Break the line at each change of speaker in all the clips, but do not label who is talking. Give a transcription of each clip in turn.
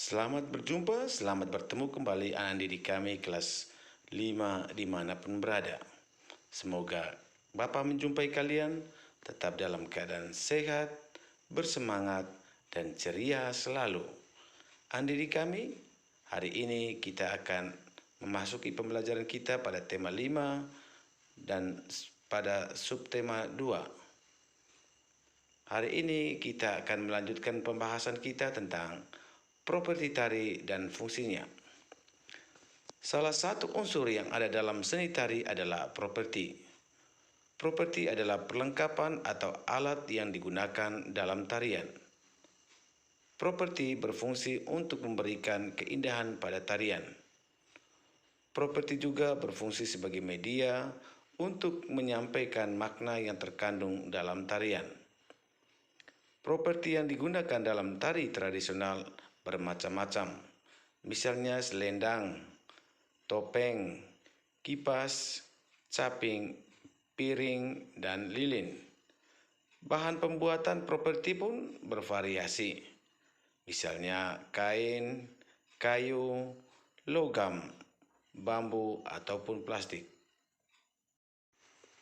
Selamat berjumpa, selamat bertemu kembali anak didik kami kelas 5 dimanapun berada. Semoga Bapak menjumpai kalian tetap dalam keadaan sehat, bersemangat, dan ceria selalu. Anak didik kami, hari ini kita akan memasuki pembelajaran kita pada tema 5 dan pada subtema 2. Hari ini kita akan melanjutkan pembahasan kita tentang properti tari dan fungsinya. Salah satu unsur yang ada dalam seni tari adalah properti. Properti adalah perlengkapan atau alat yang digunakan dalam tarian. Properti berfungsi untuk memberikan keindahan pada tarian. Properti juga berfungsi sebagai media untuk menyampaikan makna yang terkandung dalam tarian. Properti yang digunakan dalam tari tradisional bermacam-macam, misalnya selendang, topeng, kipas, caping, piring, dan lilin. Bahan pembuatan properti pun bervariasi, misalnya kain, kayu, logam, bambu, ataupun plastik.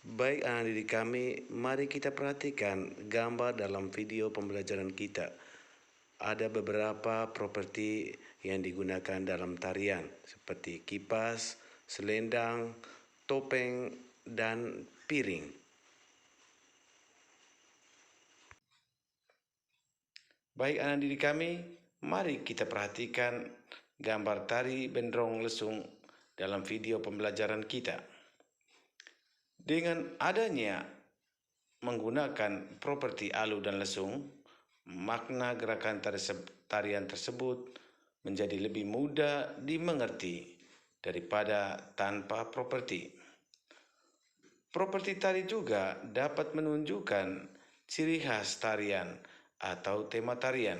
Baik anak didik kami, mari kita perhatikan gambar dalam video pembelajaran kita. Ada beberapa properti yang digunakan dalam tarian, seperti kipas, selendang, topeng, dan piring. Baik anak didik kami, mari kita perhatikan gambar tari Bendrong Lesung dalam video pembelajaran kita. Dengan adanya menggunakan properti alu dan lesung, makna gerakan tarian tersebut menjadi lebih mudah dimengerti daripada tanpa properti. Properti tari juga dapat menunjukkan ciri khas tarian atau tema tarian.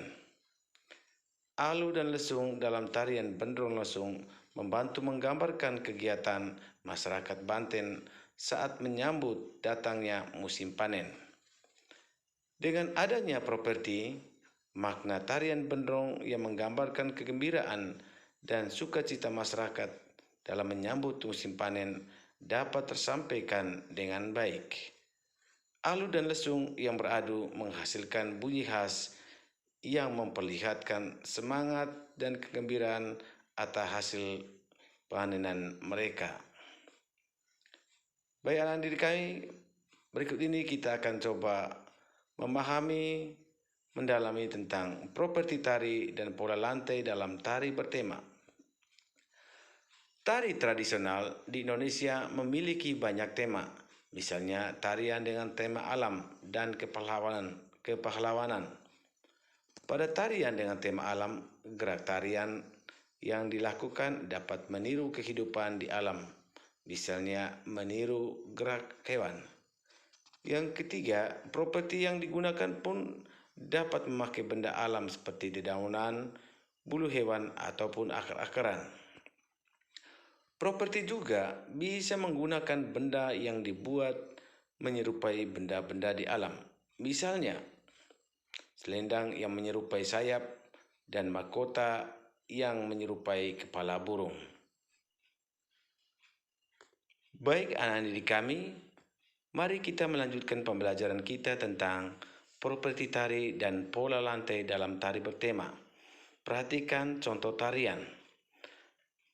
Alu dan lesung dalam tarian Bendrong Lesung membantu menggambarkan kegiatan masyarakat Banten saat menyambut datangnya musim panen. Dengan adanya properti, makna tarian Bendrong yang menggambarkan kegembiraan dan sukacita masyarakat dalam menyambut musim panen dapat tersampaikan dengan baik. Alu dan lesung yang beradu menghasilkan bunyi khas yang memperlihatkan semangat dan kegembiraan atas hasil panenan mereka. Baik anak didik kami, berikut ini kita akan coba memahami, mendalami tentang properti tari dan pola lantai dalam tari bertema. Tari tradisional di Indonesia memiliki banyak tema, misalnya tarian dengan tema alam dan kepahlawanan. Pada tarian dengan tema alam, gerak tarian yang dilakukan dapat meniru kehidupan di alam, misalnya meniru gerak hewan. Yang ketiga, properti yang digunakan pun dapat memakai benda alam seperti dedaunan, bulu hewan, ataupun akar-akaran. Properti juga bisa menggunakan benda yang dibuat menyerupai benda-benda di alam. Misalnya, selendang yang menyerupai sayap dan mahkota yang menyerupai kepala burung. Baik anak didik kami, mari kita melanjutkan pembelajaran kita tentang properti tari dan pola lantai dalam tari bertema. Perhatikan contoh tarian.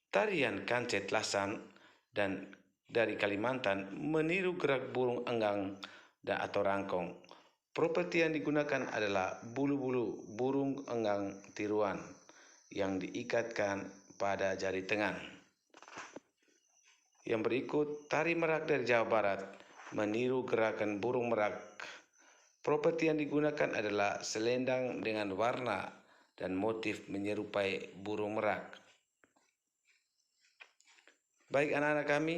Tarian Kancet Lasan dan dari Kalimantan meniru gerak burung enggang dan atau rangkong. Properti yang digunakan adalah bulu-bulu burung enggang tiruan yang diikatkan pada jari tangan. Yang berikut, tari merak dari Jawa Barat meniru gerakan burung merak. Properti yang digunakan adalah selendang dengan warna dan motif menyerupai burung merak. Baik anak-anak kami,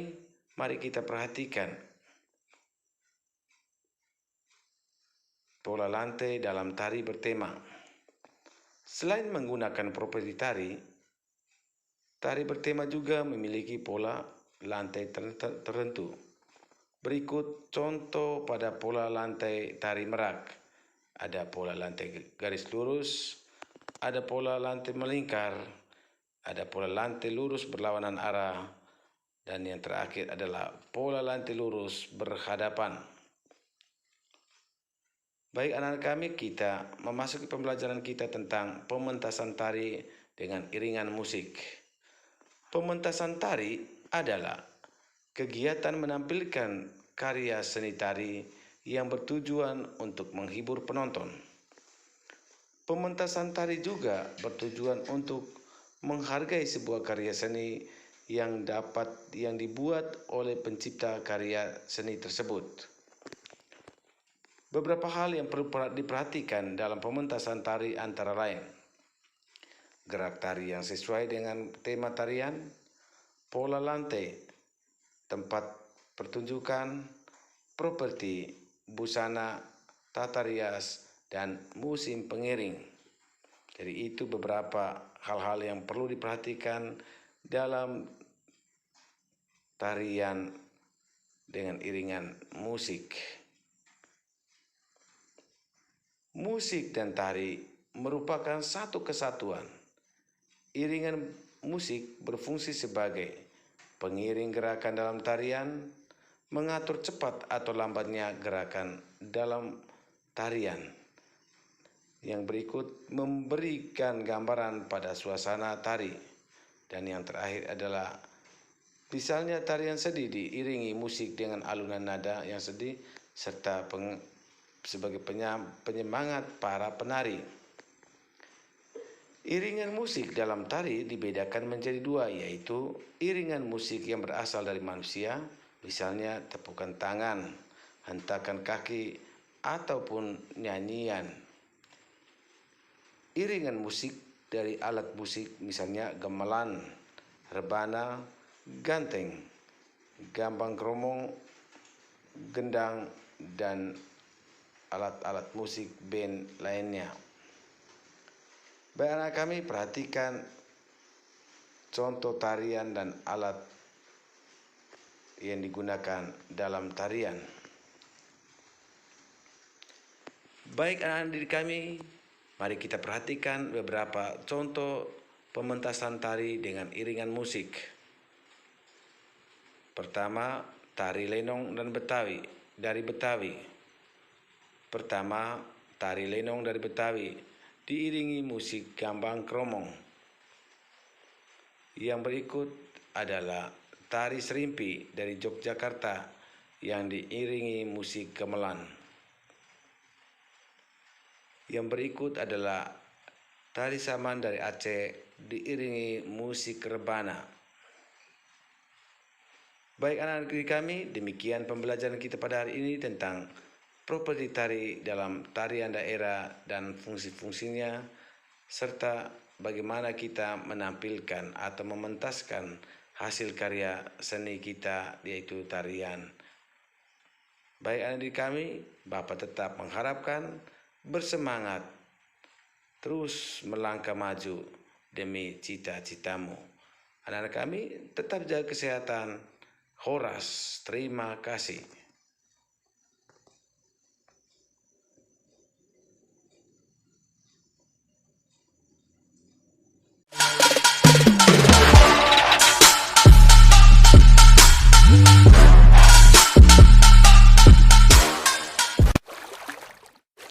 mari kita perhatikan pola lantai dalam tari bertema. Selain menggunakan properti tari, tari bertema juga memiliki pola lantai tertentu. Berikut contoh pada pola lantai tari merak. Ada pola lantai garis lurus, ada pola lantai melingkar, ada pola lantai lurus berlawanan arah, dan yang terakhir adalah pola lantai lurus berhadapan. Baik anak-anak kami, kita memasuki pembelajaran kita tentang pementasan tari dengan iringan musik. Pementasan tari adalah kegiatan menampilkan karya seni tari yang bertujuan untuk menghibur penonton. Pementasan tari juga bertujuan untuk menghargai sebuah karya seni yang dibuat oleh pencipta karya seni tersebut. Beberapa hal yang perlu diperhatikan dalam pementasan tari antara lain: gerak tari yang sesuai dengan tema tarian, pola lantai, tempat pertunjukan, properti, busana, tata rias, dan musim pengiring. Jadi itu beberapa hal-hal yang perlu diperhatikan dalam tarian dengan iringan musik. Musik dan tari merupakan satu kesatuan. Iringan musik berfungsi sebagai pengiring gerakan dalam tarian, mengatur cepat atau lambatnya gerakan dalam tarian. Yang berikut memberikan gambaran pada suasana tari. Dan yang terakhir adalah misalnya tarian sedih diiringi musik dengan alunan nada yang sedih serta sebagai penyemangat para penari. Iringan musik dalam tari dibedakan menjadi dua, yaitu iringan musik yang berasal dari manusia, misalnya tepukan tangan, hentakan kaki, ataupun nyanyian. Iringan musik dari alat musik, misalnya gamelan, rebana, ganteng, gambang kromong, gendang, dan alat-alat musik band lainnya. Baik anak kami, perhatikan contoh tarian dan alat yang digunakan dalam tarian. Baik anak-anak didik kami, mari kita perhatikan beberapa contoh pementasan tari dengan iringan musik. Pertama, tari lenong dan Betawi dari Betawi. Pertama, tari lenong dari Betawi diiringi musik gambang kromong. Yang berikut adalah tari serimpi dari Yogyakarta yang diiringi musik gamelan. Yang berikut adalah tari saman dari Aceh diiringi musik rebana. Baik anak-anak didik kami, demikian pembelajaran kita pada hari ini tentang properti tari dalam tarian daerah dan fungsi-fungsinya, serta bagaimana kita menampilkan atau mementaskan hasil karya seni kita, yaitu tarian. Baik anak didik kami, Bapak tetap mengharapkan bersemangat, terus melangkah maju demi cita-citamu. Anak-anak kami tetap jaga kesehatan. Horas, terima kasih.